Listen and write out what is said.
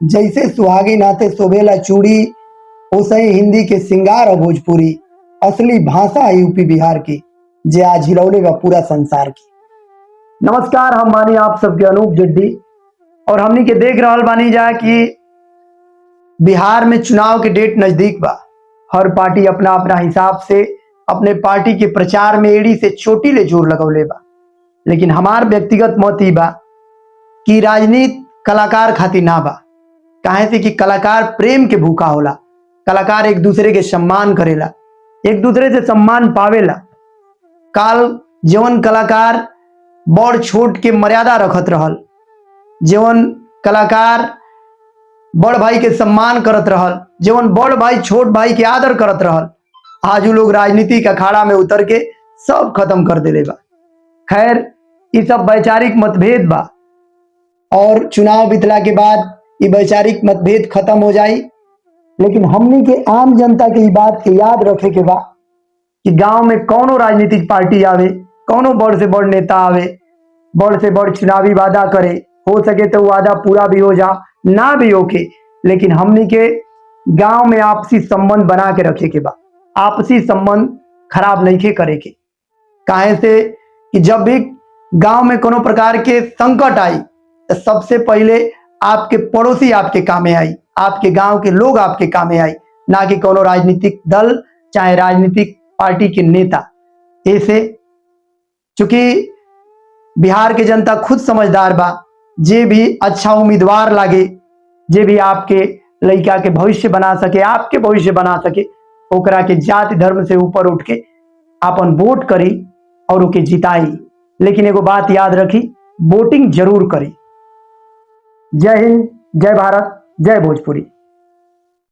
जैसे सुहागी नाते शोभेला चूड़ी, वैसे ही हिंदी के सिंगार और भोजपुरी असली भाषा है यूपी बिहार की, जे आज हिलौले बा पूरा संसार की। नमस्कार, हम बानी आप सबके अनूप जड्डी और हमनी के देख रहल बानी जा कि बिहार में चुनाव के डेट नजदीक बा। हर पार्टी अपना अपना हिसाब से अपने पार्टी के प्रचार में एड़ी से चोटी ले जोर लगौले बा, लेकिन हमार व्यक्तिगत मत ई बा कि राजनीति कलाकार खातिर ना बा। काहे से कि कलाकार प्रेम के भूखा होला, कलाकार एक दूसरे के सम्मान करेला, एक दूसरे से सम्मान पावेला। काल जवन कलाकार बड़ छोट के मर्यादा रखत रहल, जवन कलाकार बड़ भाई के सम्मान करत रहल, जवन बड़ भाई छोट भाई के आदर करत रहल, आज उ लोग राजनीतिक अखाड़ा में उतर के सब खत्म कर देले बा। खैर, ये सब वैचारिक मतभेद बा और चुनाव बीतला के बाद ये वैचारिक मतभेद खत्म हो जाई। लेकिन हमनी के आम जनता के बात के याद रखे के बा कि गांव में कौनो राजनीतिक पार्टी आवे, कौनो बड़ से बड़ नेता आवे, बड़ से बड़ चुनावी वादा करे, हो सके तो वादा पूरा भी हो जा, ना भी होके, लेकिन हमनी के गांव में आपसी संबंध बना के रखे के बा। आपसी संबंध खराब नहीं के करे के। काहे से कि जब भी गांव में कोनो प्रकार के संकट आई तो सबसे पहले आपके पड़ोसी आपके कामे आई, आपके गांव के लोग आपके कामे आई, ना कि कोनो राजनीतिक दल चाहे राजनीतिक पार्टी के नेता। ऐसे चूंकि बिहार के जनता खुद समझदार बा, जे भी अच्छा उम्मीदवार लागे, जे भी आपके लड़का के भविष्य बना सके, आपके भविष्य बना सके, ओकरा के जाति धर्म से ऊपर उठ के अपन वोट करी और ओके जिताई। लेकिन एगो बात याद रखी, वोटिंग जरूर करी। जय हिंद, जय भारत, जय भोजपुरी।